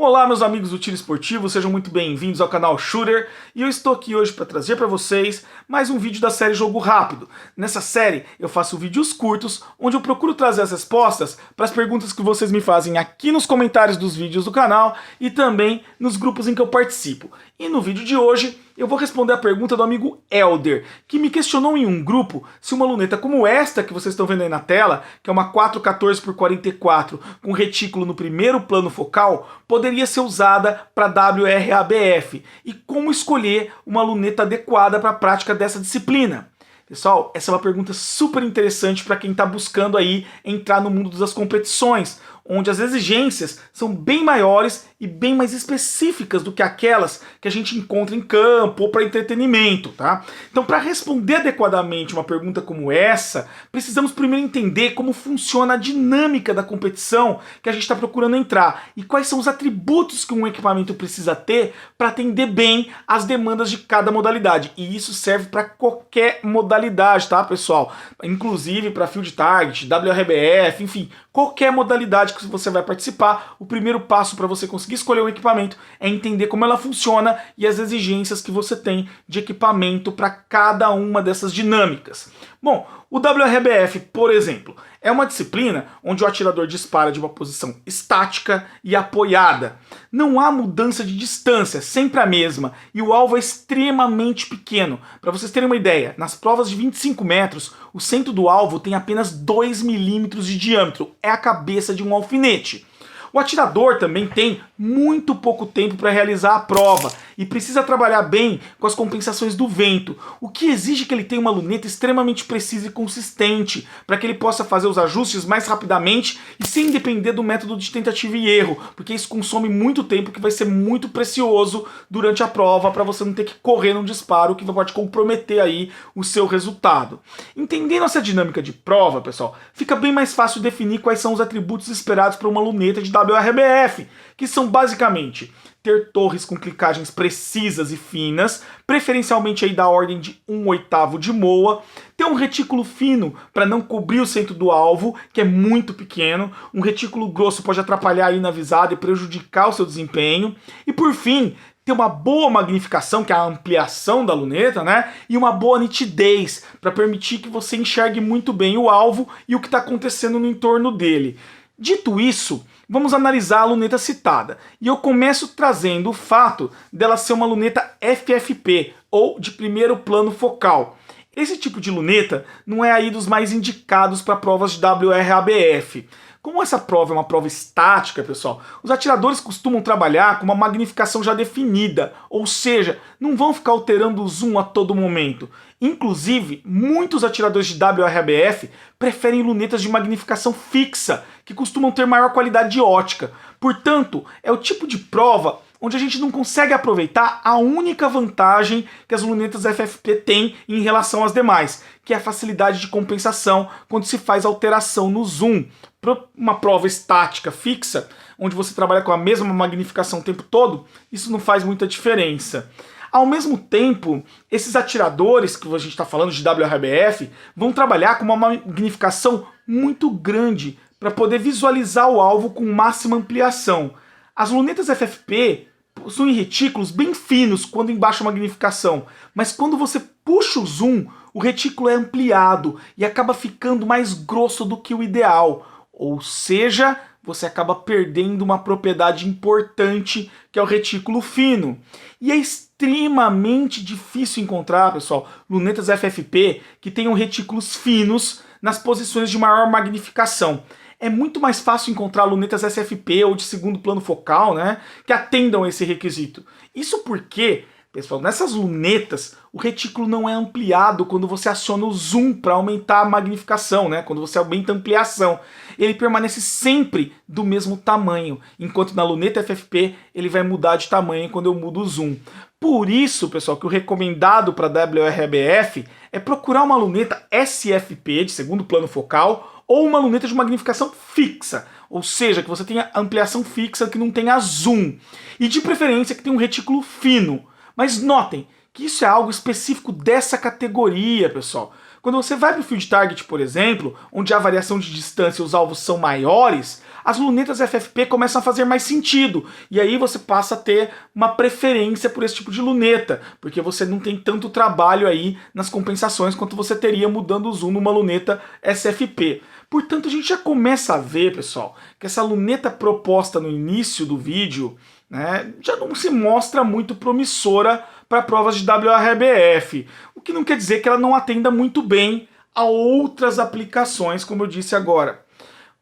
Olá meus amigos do tiro esportivo, sejam muito bem-vindos ao canal Shooter e eu estou aqui hoje para trazer para vocês mais um vídeo da série Jogo Rápido. Nessa série eu faço vídeos curtos onde eu procuro trazer as respostas para as perguntas que vocês me fazem aqui nos comentários dos vídeos do canal e também nos grupos em que eu participo. E no vídeo de hoje eu vou responder a pergunta do amigo Elder, que me questionou em um grupo se uma luneta como esta que vocês estão vendo aí na tela, que é uma 414x44 com retículo no primeiro plano focal, poderia ser usada para WRABF e como escolher uma luneta adequada para a prática dessa disciplina. Pessoal, essa é uma pergunta super interessante para quem está buscando aí entrar no mundo das competições, onde as exigências são bem maiores e bem mais específicas do que aquelas que a gente encontra em campo ou para entretenimento, tá? Então, para responder adequadamente uma pergunta como essa, precisamos primeiro entender como funciona a dinâmica da competição que a gente está procurando entrar e quais são os atributos que um equipamento precisa ter para atender bem às demandas de cada modalidade. E isso serve para qualquer modalidade, tá, pessoal? Inclusive para field target, WRBF, enfim, qualquer modalidade que você vai participar, o primeiro passo para você conseguir escolher um equipamento é entender como ela funciona e as exigências que você tem de equipamento para cada uma dessas dinâmicas. Bom, o WRBF, por exemplo, é uma disciplina onde o atirador dispara de uma posição estática e apoiada. Não há mudança de distância, sempre a mesma, e o alvo é extremamente pequeno. Para vocês terem uma ideia, nas provas de 25 metros, o centro do alvo tem apenas 2 milímetros de diâmetro, é a cabeça de um alfinete. O atirador também tem muito pouco tempo para realizar a prova e precisa trabalhar bem com as compensações do vento, o que exige que ele tenha uma luneta extremamente precisa e consistente, para que ele possa fazer os ajustes mais rapidamente e sem depender do método de tentativa e erro, porque isso consome muito tempo que vai ser muito precioso durante a prova para você não ter que correr num disparo que pode comprometer aí o seu resultado. Entendendo essa dinâmica de prova, pessoal, fica bem mais fácil definir quais são os atributos esperados para uma luneta de WRBF, que são basicamente ter torres com clicagens precisas e finas, preferencialmente aí da ordem de 1/8 de moa, ter um retículo fino para não cobrir o centro do alvo, que é muito pequeno, um retículo grosso pode atrapalhar aí na visada e prejudicar o seu desempenho, e por fim, ter uma boa magnificação, que é a ampliação da luneta, né? E uma boa nitidez, para permitir que você enxergue muito bem o alvo e o que está acontecendo no entorno dele. Dito isso, vamos analisar a luneta citada, e eu começo trazendo o fato dela ser uma luneta FFP, ou de primeiro plano focal. Esse tipo de luneta não é aí dos mais indicados para provas de WRABF. Como essa prova é uma prova estática, pessoal, os atiradores costumam trabalhar com uma magnificação já definida, ou seja, não vão ficar alterando o zoom a todo momento. Inclusive, muitos atiradores de WRABF preferem lunetas de magnificação fixa, que costumam ter maior qualidade de ótica. Portanto, é o tipo de prova onde a gente não consegue aproveitar a única vantagem que as lunetas FFP têm em relação às demais, que é a facilidade de compensação quando se faz alteração no zoom. Para uma prova estática fixa, onde você trabalha com a mesma magnificação o tempo todo, isso não faz muita diferença. Ao mesmo tempo, esses atiradores que a gente está falando de WRBF vão trabalhar com uma magnificação muito grande para poder visualizar o alvo com máxima ampliação. As lunetas FFP possuem retículos bem finos quando em baixa magnificação, mas quando você puxa o zoom, o retículo é ampliado e acaba ficando mais grosso do que o ideal. Ou seja, você acaba perdendo uma propriedade importante, que é o retículo fino. E é extremamente difícil encontrar, pessoal, lunetas FFP que tenham retículos finos nas posições de maior magnificação. É muito mais fácil encontrar lunetas SFP ou de segundo plano focal, né, que atendam a esse requisito. Isso porque, pessoal, nessas lunetas, o retículo não é ampliado quando você aciona o zoom para aumentar a magnificação, né? Quando você aumenta a ampliação. Ele permanece sempre do mesmo tamanho, enquanto na luneta FFP ele vai mudar de tamanho quando eu mudo o zoom. Por isso, pessoal, que o recomendado para WRBF é procurar uma luneta SFP, de segundo plano focal, ou uma luneta de magnificação fixa, ou seja, que você tenha ampliação fixa, que não tenha zoom, e de preferência que tenha um retículo fino. Mas notem que isso é algo específico dessa categoria, pessoal. Quando você vai para o field target, por exemplo, onde a variação de distância e os alvos são maiores, as lunetas FFP começam a fazer mais sentido, e aí você passa a ter uma preferência por esse tipo de luneta, porque você não tem tanto trabalho aí nas compensações quanto você teria mudando o zoom numa luneta SFP. Portanto, a gente já começa a ver, pessoal, que essa luneta proposta no início do vídeo, né, já não se mostra muito promissora para provas de WRBF, o que não quer dizer que ela não atenda muito bem a outras aplicações, como eu disse agora.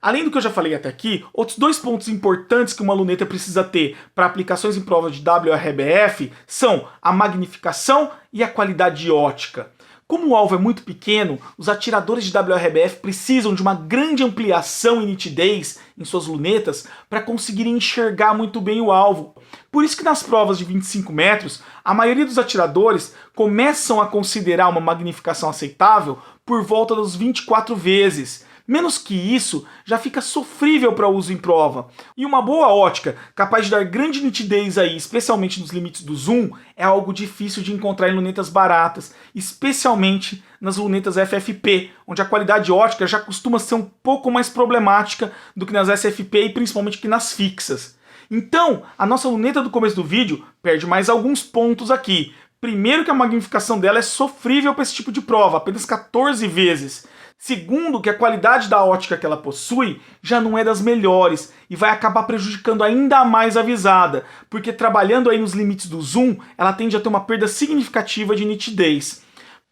Além do que eu já falei até aqui, outros dois pontos importantes que uma luneta precisa ter para aplicações em provas de WRBF são a magnificação e a qualidade ótica. Como o alvo é muito pequeno, os atiradores de WRBF precisam de uma grande ampliação e nitidez em suas lunetas para conseguirem enxergar muito bem o alvo. Por isso que nas provas de 25 metros, a maioria dos atiradores começam a considerar uma magnificação aceitável por volta dos 24 vezes. Menos que isso, já fica sofrível para uso em prova. E uma boa ótica, capaz de dar grande nitidez aí, especialmente nos limites do zoom, é algo difícil de encontrar em lunetas baratas, especialmente nas lunetas FFP, onde a qualidade ótica já costuma ser um pouco mais problemática do que nas SFP e principalmente que nas fixas. Então, a nossa luneta do começo do vídeo perde mais alguns pontos aqui. Primeiro que a magnificação dela é sofrível para esse tipo de prova, apenas 14 vezes. Segundo, que a qualidade da ótica que ela possui já não é das melhores e vai acabar prejudicando ainda mais a visada, porque trabalhando aí nos limites do zoom, ela tende a ter uma perda significativa de nitidez.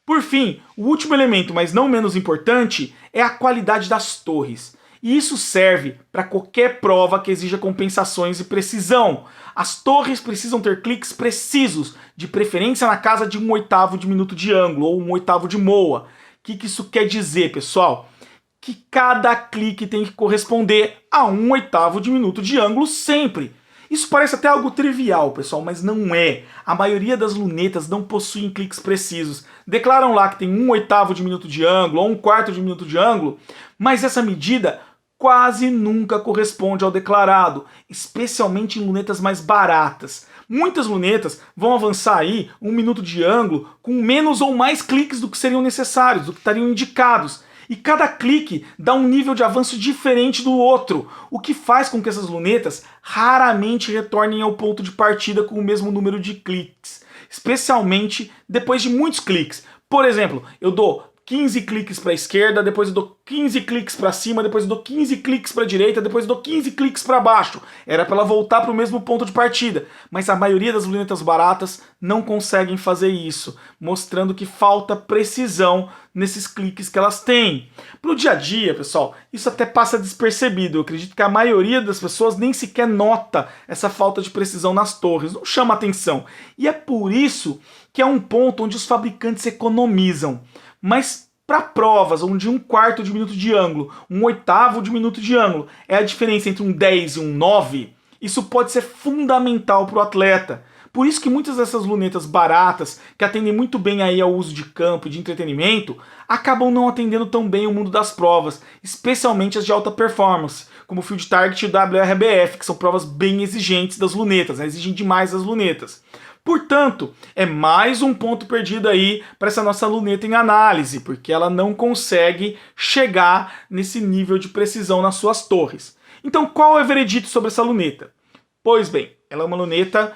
Por fim, o último elemento, mas não menos importante, é a qualidade das torres. E isso serve para qualquer prova que exija compensações e precisão. As torres precisam ter cliques precisos, de preferência na casa de 1/8 de minuto de ângulo ou 1/8 de moa. O que isso quer dizer, pessoal? Que cada clique tem que corresponder a 1/8 de minuto de ângulo sempre. Isso parece até algo trivial, pessoal, mas não é. A maioria das lunetas não possuem cliques precisos. Declaram lá que tem 1/8 de minuto de ângulo ou 1/4 de minuto de ângulo, mas essa medida quase nunca corresponde ao declarado, especialmente em lunetas mais baratas. Muitas lunetas vão avançar aí 1 minuto de ângulo com menos ou mais cliques do que seriam necessários, do que estariam indicados. E cada clique dá um nível de avanço diferente do outro, o que faz com que essas lunetas raramente retornem ao ponto de partida com o mesmo número de cliques, especialmente depois de muitos cliques. Por exemplo, eu dou 15 cliques para a esquerda, depois eu dou 15 cliques para cima, depois eu dou 15 cliques para a direita, depois eu dou 15 cliques para baixo. Era para ela voltar para o mesmo ponto de partida, mas a maioria das lunetas baratas não conseguem fazer isso, mostrando que falta precisão nesses cliques que elas têm. Para o dia a dia, pessoal, isso até passa despercebido. Eu acredito que a maioria das pessoas nem sequer nota essa falta de precisão nas torres, não chama atenção. E é por isso que é um ponto onde os fabricantes economizam. Mas para provas onde 1/4 de minuto de ângulo, 1/8 de minuto de ângulo é a diferença entre um 10 e um 9, isso pode ser fundamental para o atleta. Por isso que muitas dessas lunetas baratas, que atendem muito bem aí ao uso de campo e de entretenimento, acabam não atendendo tão bem o mundo das provas, especialmente as de alta performance, como o Field Target e o WRBF, que são provas bem exigentes das lunetas, né? Exigem demais das lunetas. Portanto, é mais um ponto perdido aí para essa nossa luneta em análise, porque ela não consegue chegar nesse nível de precisão nas suas torres. Então, qual é o veredito sobre essa luneta? Pois bem, ela é uma luneta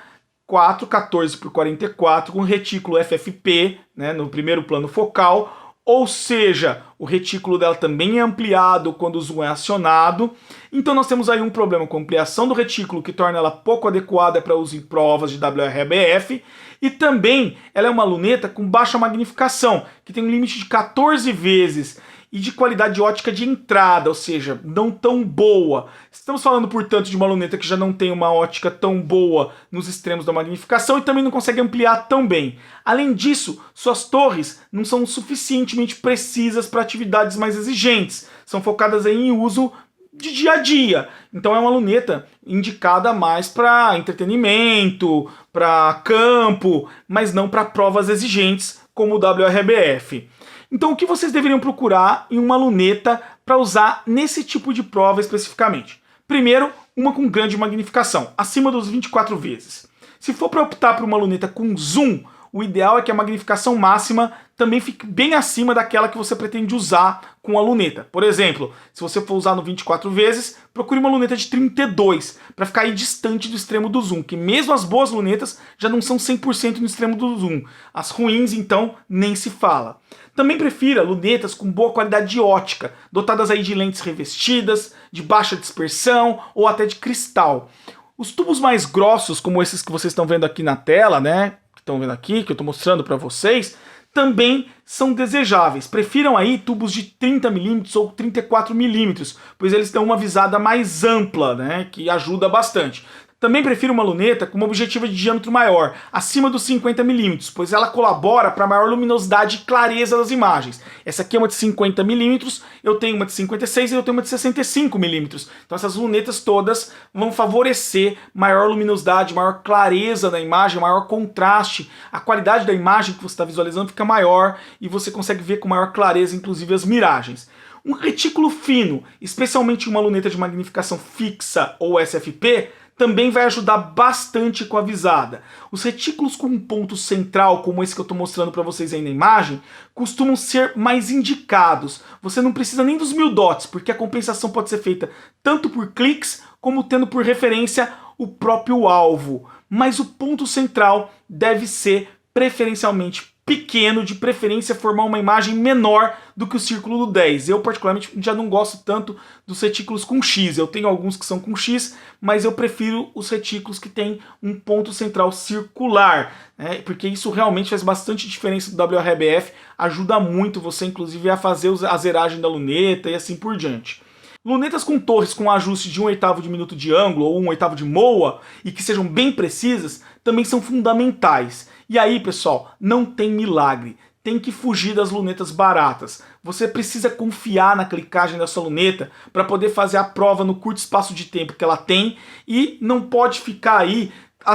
414x44 com retículo FFP, né, no primeiro plano focal, ou seja, o retículo dela também é ampliado quando o zoom é acionado. Então nós temos aí um problema com a ampliação do retículo que torna ela pouco adequada para uso em provas de WRBF. E também ela é uma luneta com baixa magnificação, que tem um limite de 14 vezes e de qualidade ótica de entrada, ou seja, não tão boa. Estamos falando, portanto, de uma luneta que já não tem uma ótica tão boa nos extremos da magnificação e também não consegue ampliar tão bem. Além disso, suas torres não são suficientemente precisas para atividades mais exigentes, são focadas em uso de dia a dia. Então é uma luneta indicada mais para entretenimento, para campo, mas não para provas exigentes como o WRBF. Então o que vocês deveriam procurar em uma luneta para usar nesse tipo de prova especificamente? Primeiro, uma com grande magnificação, acima dos 24 vezes. Se for para optar por uma luneta com zoom, o ideal é que a magnificação máxima também fique bem acima daquela que você pretende usar com a luneta. Por exemplo, se você for usar no 24 vezes, procure uma luneta de 32, para ficar aí distante do extremo do zoom, que mesmo as boas lunetas já não são 100% no extremo do zoom. As ruins, então, nem se fala. Também prefira lunetas com boa qualidade de ótica, dotadas aí de lentes revestidas, de baixa dispersão ou até de cristal. Os tubos mais grossos, como esses que vocês estão vendo aqui na tela, né, que estão vendo aqui, que eu estou mostrando para vocês, também são desejáveis. Prefiram aí tubos de 30mm ou 34mm, pois eles dão uma visada mais ampla, né, que ajuda bastante. Também prefiro uma luneta com uma objetiva de diâmetro maior, acima dos 50mm, pois ela colabora para maior luminosidade e clareza das imagens. Essa aqui é uma de 50mm, eu tenho uma de 56 e eu tenho uma de 65mm. Então essas lunetas todas vão favorecer maior luminosidade, maior clareza da imagem, maior contraste. A qualidade da imagem que você está visualizando fica maior e você consegue ver com maior clareza, inclusive, as miragens. Um retículo fino, especialmente uma luneta de magnificação fixa ou SFP, também vai ajudar bastante com a visada. Os retículos com um ponto central, como esse que eu estou mostrando para vocês aí na imagem, costumam ser mais indicados. Você não precisa nem dos 1000 dots, porque a compensação pode ser feita tanto por cliques, como tendo por referência o próprio alvo. Mas o ponto central deve ser preferencialmente pequeno, de preferência formar uma imagem menor do que o círculo do 10. Eu particularmente já não gosto tanto dos retículos com X, eu tenho alguns que são com X, mas eu prefiro os retículos que têm um ponto central circular, né? Porque isso realmente faz bastante diferença do WRBF, ajuda muito você inclusive a fazer a zeragem da luneta e assim por diante. Lunetas com torres com ajuste de 1/8 de minuto de ângulo ou 1/8 de moa e que sejam bem precisas também são fundamentais. E aí, pessoal, não tem milagre. Tem que fugir das lunetas baratas. Você precisa confiar na clicagem da sua luneta para poder fazer a prova no curto espaço de tempo que ela tem e não pode ficar aí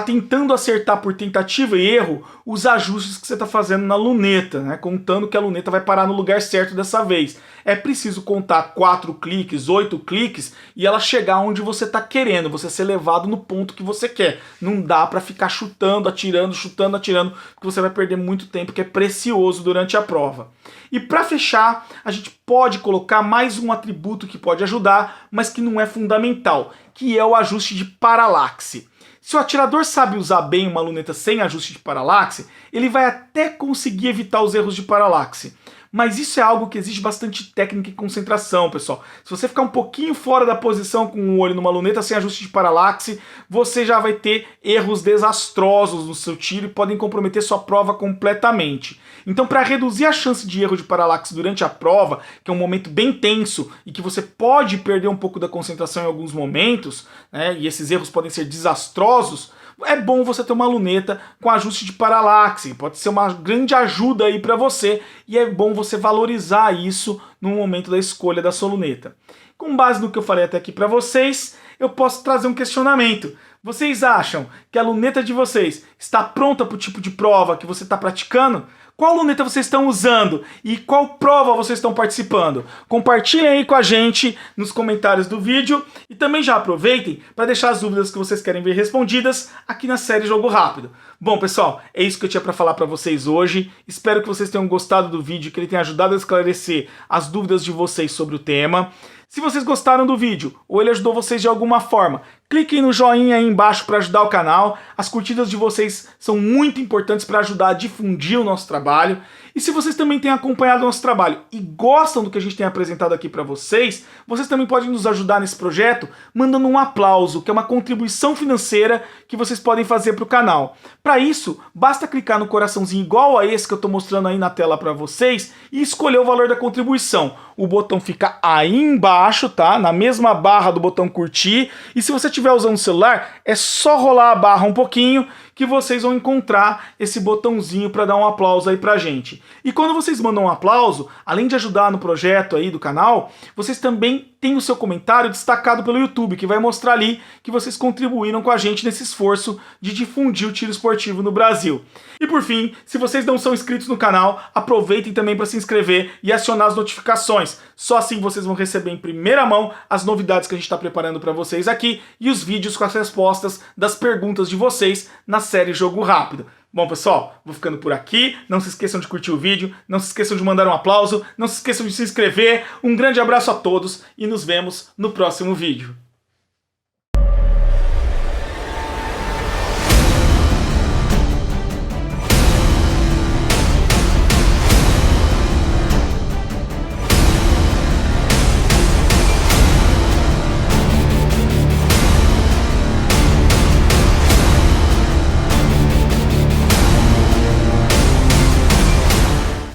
tentando acertar por tentativa e erro os ajustes que você está fazendo na luneta, né? Contando que a luneta vai parar no lugar certo dessa vez. É preciso contar 4 cliques, 8 cliques e ela chegar onde você está querendo, você ser levado no ponto que você quer. Não dá para ficar chutando, atirando, porque você vai perder muito tempo que é precioso durante a prova. E para fechar, a gente pode colocar mais um atributo que pode ajudar, mas que não é fundamental, que é o ajuste de paralaxe. Se o atirador sabe usar bem uma luneta sem ajuste de paralaxe, ele vai até conseguir evitar os erros de paralaxe. Mas isso é algo que exige bastante técnica e concentração, pessoal. Se você ficar um pouquinho fora da posição com o olho numa luneta sem ajuste de paralaxe, você já vai ter erros desastrosos no seu tiro e podem comprometer sua prova completamente. Então, para reduzir a chance de erro de paralaxe durante a prova, que é um momento bem tenso e que você pode perder um pouco da concentração em alguns momentos, né, e esses erros podem ser desastrosos, é bom você ter uma luneta com ajuste de paralaxe, pode ser uma grande ajuda aí para você e é bom você valorizar isso no momento da escolha da sua luneta. Com base no que eu falei até aqui para vocês, eu posso trazer um questionamento. Vocês acham que a luneta de vocês está pronta para o tipo de prova que você está praticando? Qual luneta vocês estão usando e qual prova vocês estão participando? Compartilhem aí com a gente nos comentários do vídeo e também já aproveitem para deixar as dúvidas que vocês querem ver respondidas aqui na série Jogo Rápido. Bom, pessoal, é isso que eu tinha para falar para vocês hoje. Espero que vocês tenham gostado do vídeo, que ele tenha ajudado a esclarecer as dúvidas de vocês sobre o tema. Se vocês gostaram do vídeo ou ele ajudou vocês de alguma forma, cliquem no joinha aí embaixo para ajudar o canal. As curtidas de vocês são muito importantes para ajudar a difundir o nosso trabalho. E se vocês também têm acompanhado o nosso trabalho e gostam do que a gente tem apresentado aqui para vocês, vocês também podem nos ajudar nesse projeto mandando um aplauso, que é uma contribuição financeira que vocês podem fazer para o canal. Para isso, basta clicar no coraçãozinho igual a esse que eu estou mostrando aí na tela para vocês e escolher o valor da contribuição. O botão fica aí embaixo, tá? Na mesma barra do botão curtir. E se você estiver usando o celular, é só rolar a barra um pouquinho que vocês vão encontrar esse botãozinho para dar um aplauso aí pra gente. E quando vocês mandam um aplauso, além de ajudar no projeto aí do canal, vocês também têm o seu comentário destacado pelo YouTube, que vai mostrar ali que vocês contribuíram com a gente nesse esforço de difundir o tiro esportivo no Brasil. E por fim, se vocês não são inscritos no canal, aproveitem também para se inscrever e acionar as notificações. Só assim vocês vão receber em primeira mão as novidades que a gente está preparando para vocês aqui e os vídeos com as respostas das perguntas de vocês nas série Jogo Rápido. Bom, pessoal, vou ficando por aqui. Não se esqueçam de curtir o vídeo, não se esqueçam de mandar um aplauso, não se esqueçam de se inscrever. Um grande abraço a todos e nos vemos no próximo vídeo.